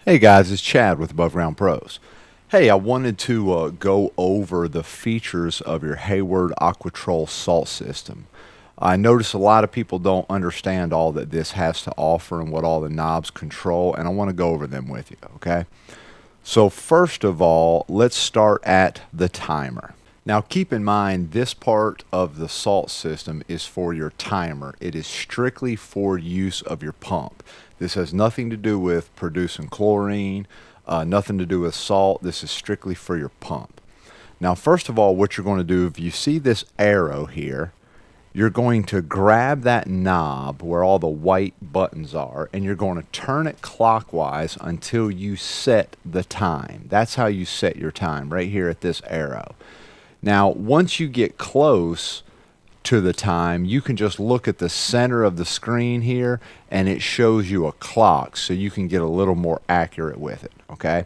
Hey guys, it's Chad with Above Ground Pros. Hey, I wanted to go over the features of your Hayward AquaTrol salt system. I notice a lot of people don't understand all that this has to offer and what all the knobs control, and I want to go over them with you, okay? So first of all, let's start at the timer. Now keep in mind this part of the salt system is for your timer. It is strictly for use of your pump. This has nothing to do with producing chlorine, nothing to do with salt. This is strictly for your pump. Now first of all, what you're going to do, if you see this arrow here, you're going to grab that knob where all the white buttons are, and you're going to turn it clockwise until you set the time. That's how you set your time, right here at this arrow. Now, once you get close to the time, you can just look at the center of the screen here, and it shows you a clock, so you can get a little more accurate with it, okay?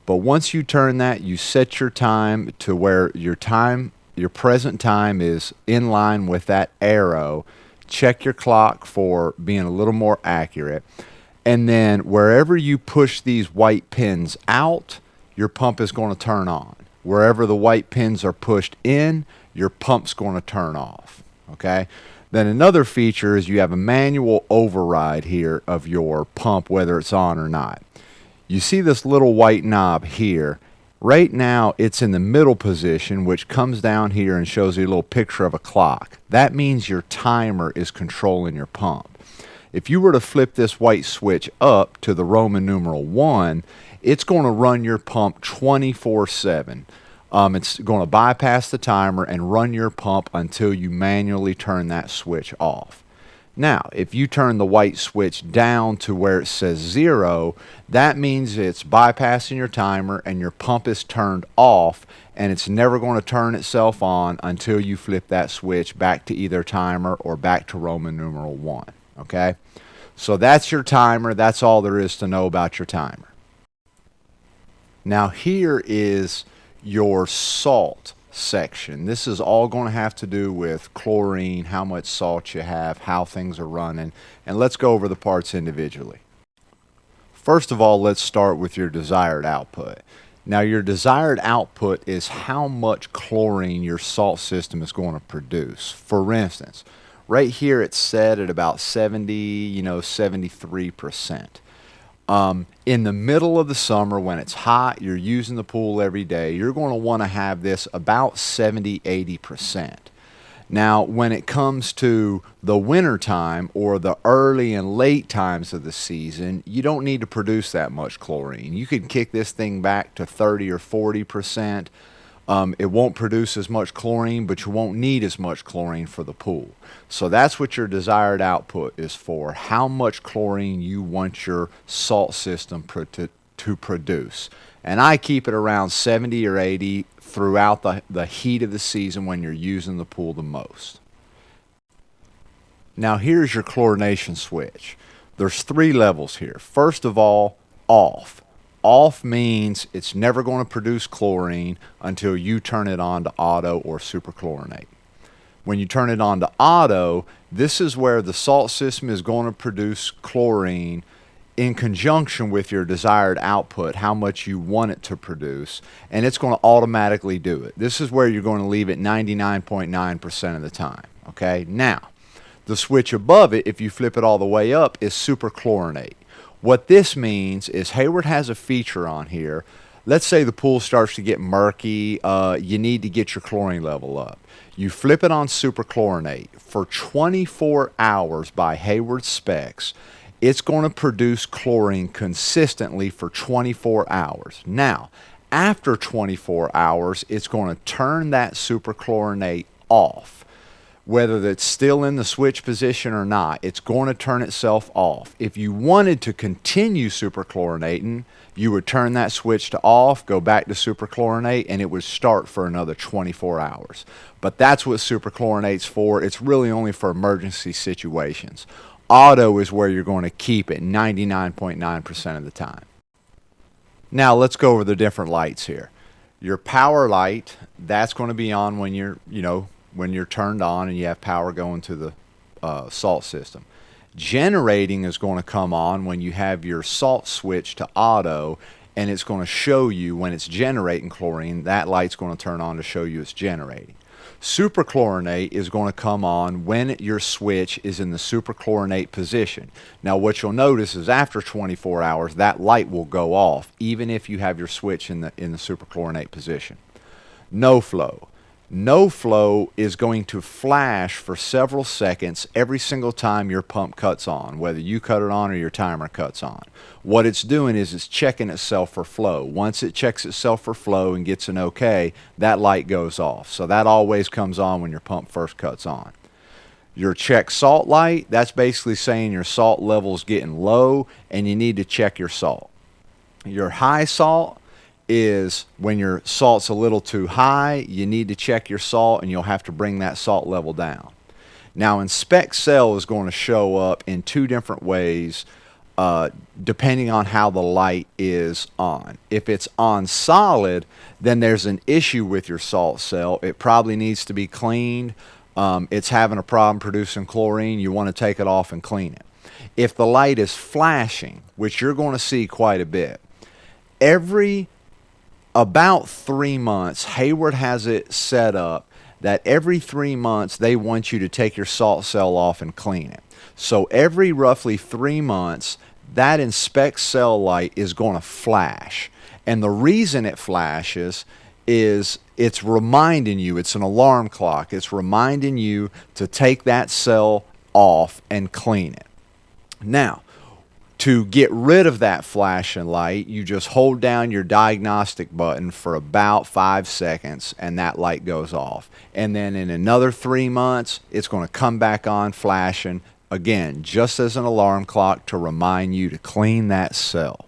But once you turn that, you set your time to where your present time is in line with that arrow. Check your clock for being a little more accurate. And then wherever you push these white pins out, your pump is going to turn on. Wherever the white pins are pushed in, your pump's going to turn off. Okay? Then another feature is you have a manual override here of your pump, whether it's on or not. You see this little white knob here. Right now, it's in the middle position, which comes down here and shows you a little picture of a clock. That means your timer is controlling your pump. If you were to flip this white switch up to the Roman numeral 1, it's going to run your pump 24/7. It's going to bypass the timer and run your pump until you manually turn that switch off. Now, if you turn the white switch down to where it says 0, that means it's bypassing your timer and your pump is turned off, and it's never going to turn itself on until you flip that switch back to either timer or back to Roman numeral 1. Okay? So that's your timer. That's all there is to know about your timer. Now here is your salt section. This is all going to have to do with chlorine, how much salt you have, how things are running, and let's go over the parts individually. First of all, let's start with your desired output. Now your desired output is how much chlorine your salt system is going to produce. For instance, right here it's set at about 73%. In the middle of the summer when it's hot, you're using the pool every day, you're going to want to have this about 70-80%. Now, when it comes to the winter time or the early and late times of the season, you don't need to produce that much chlorine. You can kick this thing back to 30 or 40%. It won't produce as much chlorine, but you won't need as much chlorine for the pool. So that's what your desired output is for, how much chlorine you want your salt system to produce. And I keep it around 70 or 80 throughout the heat of the season when you're using the pool the most. Now here's your chlorination switch. There's 3 levels here. First of all, off. Off means it's never going to produce chlorine until you turn it on to auto or superchlorinate. When you turn it on to auto, this is where the salt system is going to produce chlorine in conjunction with your desired output, how much you want it to produce, and it's going to automatically do it. This is where you're going to leave it 99.9% of the time. Okay? Now, the switch above it, if you flip it all the way up, is superchlorinate. What this means is Hayward has a feature on here. Let's say the pool starts to get murky. You need to get your chlorine level up. You flip it on superchlorinate. For 24 hours by Hayward specs, it's going to produce chlorine consistently for 24 hours. Now, after 24 hours, it's going to turn that superchlorinate off. Whether it's still in the switch position or not, it's going to turn itself off. If you wanted to continue superchlorinating, you would turn that switch to off, go back to superchlorinate, and it would start for another 24 hours. But that's what superchlorinate's for. It's really only for emergency situations. Auto is where you're going to keep it 99.9% of the time. Now let's go over the different lights here. Your power light, that's going to be on when you're turned on and you have power going to the salt system. Generating is going to come on when you have your salt switch to auto, and it's going to show you when it's generating chlorine. That light's going to turn on to show you it's generating. Superchlorinate is going to come on when your switch is in the superchlorinate position. Now what you'll notice is after 24 hours that light will go off even if you have your switch in the superchlorinate position. No flow. No flow is going to flash for several seconds every single time your pump cuts on, whether you cut it on or your timer cuts on. What it's doing is it's checking itself for flow. Once it checks itself for flow and gets an okay, that light goes off. So that always comes on when your pump first cuts on. Your check salt light, that's basically saying your salt level is getting low and you need to check your salt. Your high salt is when your salt's a little too high, you need to check your salt and you'll have to bring that salt level down. Now inspect cell is going to show up in two different ways depending on how the light is on. If it's on solid, then there's an issue with your salt cell. It probably needs to be cleaned. It's having a problem producing chlorine. You want to take it off and clean it. If the light is flashing, which you're going to see quite a bit, about 3 months, Hayward has it set up that every 3 months they want you to take your salt cell off and clean it. So every roughly 3 months, that inspect cell light is going to flash. And the reason it flashes is it's reminding you, it's an alarm clock, it's reminding you to take that cell off and clean it. Now, to get rid of that flashing light, you just hold down your diagnostic button for about 5 seconds and that light goes off. And then in another 3 months, it's going to come back on flashing again, just as an alarm clock to remind you to clean that cell.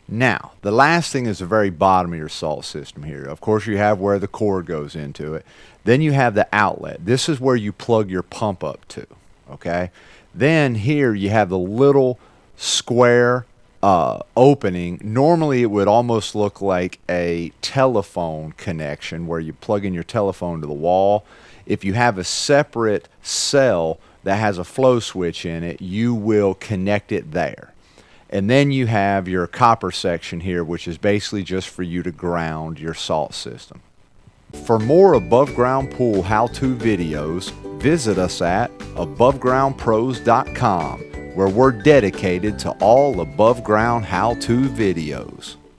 Now, the last thing is the very bottom of your salt system here. Of course, you have where the cord goes into it. Then you have the outlet. This is where you plug your pump up to, okay? Then here you have the little square opening. Normally it would almost look like a telephone connection where you plug in your telephone to the wall. If you have a separate cell that has a flow switch in it, you will connect it there. And then you have your copper section here, which is basically just for you to ground your salt system. For more above ground pool how-to videos, visit us at abovegroundpros.com, where we're dedicated to all above ground how-to videos.